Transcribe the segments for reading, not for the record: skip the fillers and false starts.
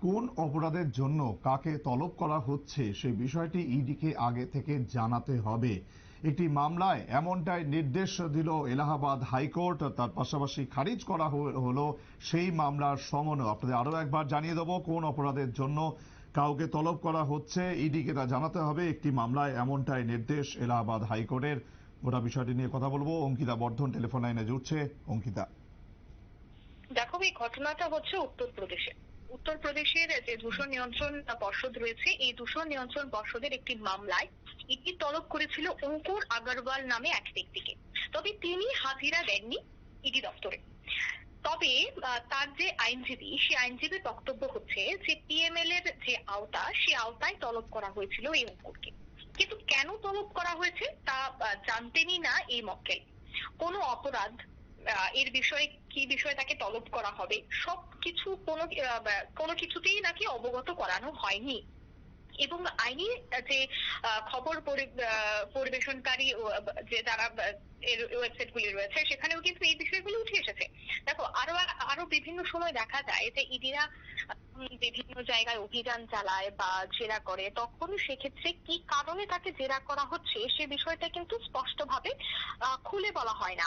কোন অপরাধের জন্য কাকে তলব করা হচ্ছে সেই বিষয়টি ইডিকে আগে থেকে জানাতে হবে। একটি মামলায় এমনটাই নির্দেশ দিল এলাহাবাদ হাইকোর্ট। তার পাশাপাশি খারিজ করা হলো সেই মামলার সমনও। আপনাদের আরো একবার জানিয়ে দেবো কোন অপরাধের জন্য কাউকে তলব করা হচ্ছে ইডিকে তা জানাতে হবে। একটি মামলায় এমনটাই নির্দেশ এলাহাবাদ হাইকোর্টের। গোটা বিষয়টি নিয়ে কথা বলবো। অঙ্কিতা বর্ধন টেলিফোন লাইনে জুড়ছে। অঙ্কিতা, দেখো, এই ঘটনাটা হচ্ছে উত্তরপ্রদেশের যে দূষণ নিয়ন্ত্রণ পর্ষদ রয়েছে, এই দূষণ নিয়ন্ত্রণ পর্ষদের একটি মামলায় ইডি তলব করেছিল অঙ্কুর আগরওয়াল নামে এক ব্যক্তিকে। তবে তিনি হাজিরা দেননি ইডি দপ্তরে। তবে তার যে আইনজীবী, সেই আইনজীবীর বক্তব্য হচ্ছে যে পিএমএল এর যে আওতা, সেই আওতায় তলব করা হয়েছিল এই অঙ্কুরকে। কিন্তু কেন তলব করা হয়েছে তা জানতেনই না এই মক্কেল। কোনো অপরাধ, এর বিষয়ে কি বিষয়ে তাকে তলব করা হবে, সবকিছু কোনো কিছুতেই নাকি অবগত করানো হয়নি। এবং আইনি যে খবর পরিবেশনকারী যে যারা এর ওয়েবসাইট গুলি রয়েছে, সেখানেও কিন্তু এই বিষয়গুলো উঠে এসেছে। দেখো, আরো বিভিন্ন সময় দেখা যায় যে ইডিরা বিভিন্ন জায়গায় অভিযান চালায় বা জেরা করে, তখন সেক্ষেত্রে কি কারণে তাকে জেরা করা হচ্ছে সে বিষয়টা কিন্তু স্পষ্টভাবে খুলে বলা হয় না।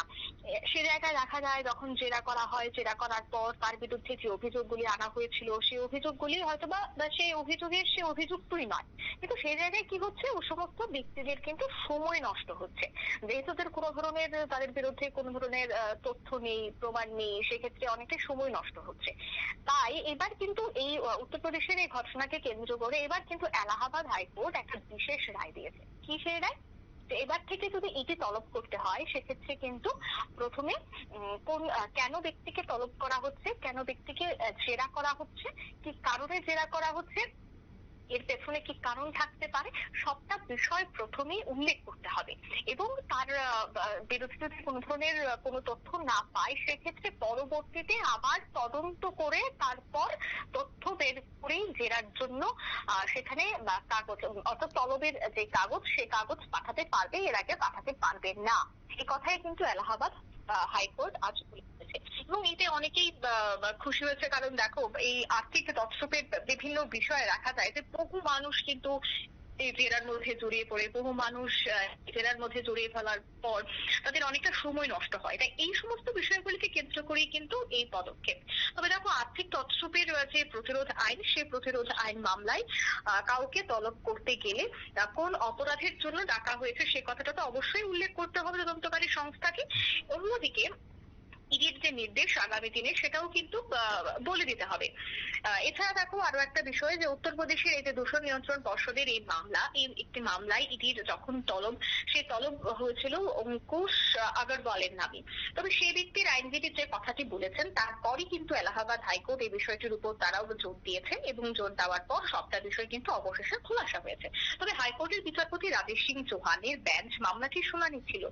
সে জায়গায় দেখা যায় যখন জেরা করা হয়, জেরা করার পর তার বিরুদ্ধে যে অভিযোগগুলি আনা হয়েছিল সেই অভিযোগগুলি হয়তোবা সেই অভিযোগের সে অভিযুক্তই নয়। কিন্তু সেই জায়গায় কি হচ্ছে, ও সমস্ত ব্যক্তিদের কিন্তু সময় নষ্ট হচ্ছে। যেহেতু তাদের বিরুদ্ধে কোনো ধরনের তথ্য নেই, প্রমাণ নেই, সেক্ষেত্রে অনেকটাই সময় নষ্ট হচ্ছে। তাই এবার কিন্তু এই উত্তরপ্রদেশের এই ঘটনাকে কেন্দ্র করে এবার কিন্তু এলাহাবাদ হাইকোর্ট একটা বিশেষ রায় দিয়েছে। কি সেই রায়? এবার থেকে যদি ইডি তলব করতে হয়, সেক্ষেত্রে কিন্তু প্রথমে কেন ব্যক্তিকে তলব করা হচ্ছে, কেন ব্যক্তিকে জেরা করা হচ্ছে, কি কারণে জেরা করা হচ্ছে, এর পেছনে কি কারণ থাকতে পারে, সবটা বিষয় প্রথমেই উল্লেখ করতে হবে। এবং তার বিরুদ্ধে যদি কোনো ধরনের কোনো তথ্য না পায়, সেক্ষেত্রে পরবর্তীতে আবার তদন্ত করে তারপর তথ্য বের করেই জেরার জন্য সেখানে কাগজ, অর্থাৎ তলবের যে কাগজ, সে কাগজ পাঠাতে পারবে, এর আগে পাঠাতে পারবে না। এ কথাই কিন্তু এলাহাবাদ হাইকোর্ট আজ বলেছে। এবং এতে অনেকেই খুশি হয়েছে, কারণ দেখো, এই আর্থিক তছরূপের বিভিন্ন বিষয়ে দেখা যায় যে বহু মানুষ কিন্তু এই জেরার মধ্যে জড়িয়ে পড়ে, বহু মানুষ জেরার মধ্যে জড়িয়ে ফেলার পর তাদের অনেকটা সময় নষ্ট হয়। তাই এই সমস্ত বিষয়গুলিকে কেন্দ্র করেই কিন্তু এই পদক্ষেপ। তবে দেখো, আর্থিক তছরূপের যে প্রতিরোধ আইন, সেই প্রতিরোধ আইন মামলায় কাউকে তলব করতে গেলে কোন অপরাধের জন্য ডাকা হয়েছে সে কথাটা তো অবশ্যই উল্লেখ করতে হবে তদন্তকারী সংস্থাকে। অন্যদিকে ইডির যে নির্দেশ আগামী দিনে, সেটাও কিন্তু বলে দিতে হবে। এছাড়া দেখো, আরো একটা বিষয় যে উত্তরপ্রদেশের এই যে দূষণ নিয়ন্ত্রণ পর্ষদের এই মামলা, এই একটি মামলায় ইডির যখন সে তলব হয়েছিল অঙ্কুশ আগরওয়ালের নামে। তবে সেই ব্যক্তির আইনজীবী যে কথাটি বলেছেন, তারপরই কিন্তু এলাহাবাদ হাইকোর্ট এই বিষয়টির উপর তারাও জোর দিয়েছেন, এবং জোর দেওয়ার পর সবটা বিষয় কিন্তু অবশেষে খোলাসা হয়েছে। তবে হাইকোর্টের বিচারপতি রাজেশ সিং চৌহানের বেঞ্চ মামলাটির শুনানি ছিল,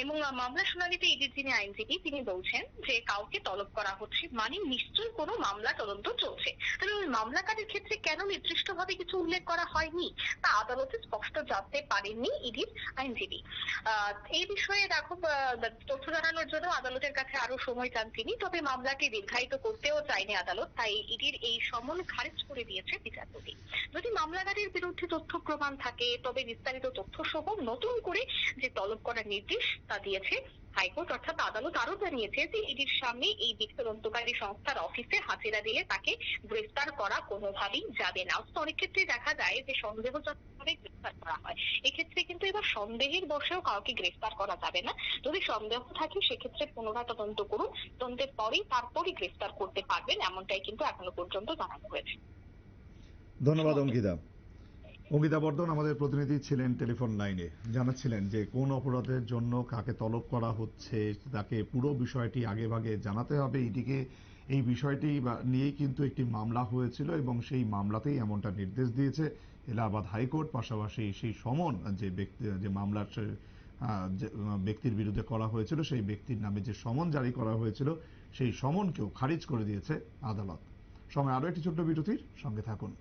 এবং মামলা শুনানিতে ইডির যিনি আইনজীবী, তিনি বলছেন যে কাউকে তলব করা হচ্ছে মানে নিশ্চয়ই কোনো মামলা তদন্ত চলছে। তবে ওই মামলাকারীর ক্ষেত্রে কেন নির্দিষ্টভাবে কিছু উল্লেখ করা হয়নি তা আদালতে স্পষ্ট জানতে পারেননি ইডির আইনজীবী। এই বিষয়ে দেখো, তথ্য জানানোর জন্য আদালতের কাছে আরো সময় চান তিনি। তবে মামলাটি দীর্ঘায়িত করতেও চায়নি আদালত, তাই ইডির এই সমন খারিজ করে দিয়েছে বিচারপতি। যদি মামলাকারীর বিরুদ্ধে তথ্য প্রমাণ থাকে, তবে বিস্তারিত তথ্য সহ নতুন করে যে তলব করার নির্দেশ তা দিয়েছে হাইকোর্ট, অর্থাৎ আদালত আরো জানিয়েছে যে ইডির সামনে এই তদন্তকারী সংস্থার অফিসে হাজিরা দিলে তাকে গ্রেফতার করা কোনোভাবেই যাবে না। অনেক ক্ষেত্রে দেখা যায় যে সন্দেহজনকভাবে গ্রেফতার করা হয়, এক্ষেত্রে কিন্তু এবার সন্দেহের বশেও কাউকে গ্রেফতার করা যাবে না। যদি সন্দেহ থাকে, সেক্ষেত্রে পুনরায় তদন্ত করুন, তদন্তের পরেই তারপরই গ্রেফতার করতে পারবেন, এমনটাই কিন্তু এখনো পর্যন্ত জানানো হয়েছে। ধন্যবাদ অঙ্কিতা। অঙ্কিতা বর্ধন আমাদের প্রতিনিধি ছিলেন টেলিফোন লাইনে, জানাচ্ছিলেন যে কোন অপরাধের জন্য কাকে তলব করা হচ্ছে তাকে পুরো বিষয়টি আগেভাগে জানাতে হবে ইডিকে। এই বিষয়টি নিয়েই কিন্তু একটি মামলা হয়েছিল এবং সেই মামলাতেই এমনটা নির্দেশ দিয়েছে এলাহাবাদ হাইকোর্ট। পাশাপাশি সেই সমন যে মামলার ব্যক্তির বিরুদ্ধে করা হয়েছিল, সেই ব্যক্তির নামে যে সমন জারি করা হয়েছিল, সেই সমনকেও খারিজ করে দিয়েছে আদালত। সময় আরো একটি ছোট্ট বিরতির, সঙ্গে থাকুন।